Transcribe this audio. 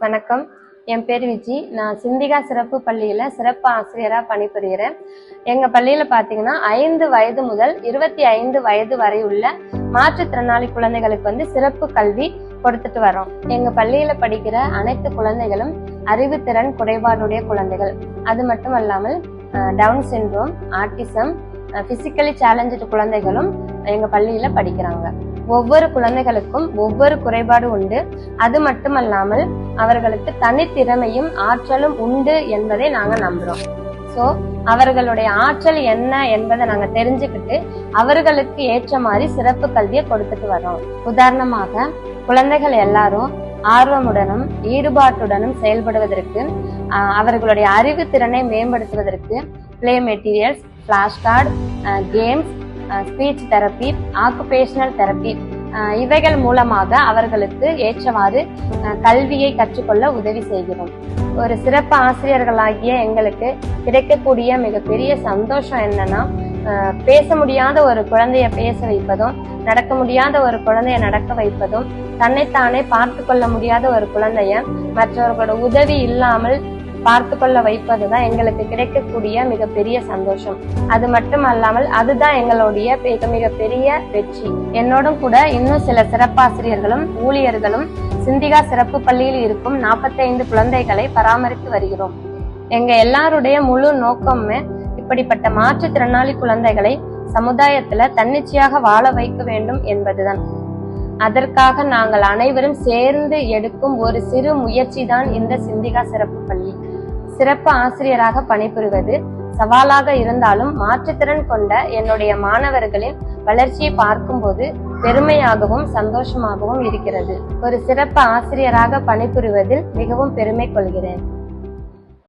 வணக்கம். என் பேர் விஜி. நான் சிந்திகா சிறப்பு பள்ளியில சிறப்பு ஆசிரியரா பணிபுரிகிறேன். எங்க பள்ளியில பாத்தீங்கன்னா 5 வயது முதல் 25 வயது வரை உள்ள மாற்றுத்திறனாளி குழந்தைகளுக்கு சிறப்பு கல்வி கொடுத்துட்டு வரோம். எங்க பள்ளியில படிக்கிற அனைத்து குழந்தைகளும் அறிவுத்திறன் குறைபாடுடைய குழந்தைகள். அது மட்டும் அல்லாமல் down syndrome, autism, physically challenged குழந்தைகளும் எங்க பள்ளியில படிக்கிறாங்க. ஒவ்வொரு குழந்தைகளுக்கும் ஒவ்வொரு குறைபாடு உண்டு. அது மட்டுமல்லாமல் அவர்களுக்கு தனித்திறமையும் ஆற்றலும் உண்டு என்பதை நாங்க நம்புறோம். சோ அவர்களுடைய ஆற்றல் என்ன என்பதை நாங்க தெரிஞ்சுக்கிட்டு அவர்களுக்கு ஏற்ற மாதிரி சிறப்பு கல்வியை கொடுத்துட்டு வரோம். உதாரணமாக குழந்தைகள் எல்லாரும் ஆர்வமுடனும் ஈடுபாட்டுடனும் செயல்படுவதற்கு, அவர்களுடைய அறிவு திறனை மேம்படுத்துவதற்கு play materials, flash card, games, speech therapy, occupational therapy இவைகள் மூலமாக அவர்களுக்கு ஏற்றவாறு கல்வியை கற்றுக்கொள்ள உதவி செய்கிறோம். ஒரு சிறப்பு ஆசிரியர்களாகிய எங்களுக்கு கிடைக்கக்கூடிய மிகப்பெரிய சந்தோஷம் என்னன்னா, பேச முடியாத ஒரு குழந்தைய பேச வைப்பதும், நடக்க முடியாத ஒரு குழந்தைய நடக்க வைப்பதும், தன்னைத்தானே பார்த்து கொள்ள முடியாத ஒரு குழந்தைய மற்றவர்களோட உதவி இல்லாமல் பார்த்து கொள்ள வைப்பதுதான் எங்களுக்கு கிடைக்கக்கூடிய மிகப்பெரிய சந்தோஷம். அது மட்டும் அல்லாமல் அதுதான் எங்களுடைய மிகப்பெரிய வெற்றி. என்னோடும் கூட இன்னும் சில சிறப்பாசிரியர்களும் ஊழியர்களும் சிந்திகா சிறப்பு பள்ளியில் இருக்கும் 45 குழந்தைகளை பராமரித்து வருகிறோம். எங்க எல்லாருடைய முழு நோக்கமே இப்படிப்பட்ட மாற்றுத்திறனாளி குழந்தைகளை சமுதாயத்துல தன்னிச்சையாக வாழ வைக்க வேண்டும் என்பதுதான். அதற்காக நாங்கள் அனைவரும் சேர்ந்து எடுக்கும் ஒரு சிறு முயற்சி தான் இந்த சிந்திகா சிறப்பு பள்ளி. சிறப்பு ஆசிரியராக பணிபுரிவது சவாலாக இருந்தாலும் மாற்றுத்திறன் கொண்ட என்னுடைய மாணவர்களின் வளர்ச்சியை பார்க்கும்போது பெருமையாகவும் சந்தோஷமாகவும் இருக்கிறது. ஒரு சிறப்பு ஆசிரியராக பணிபுரிவதில் மிகவும் பெருமை கொள்கிறேன்.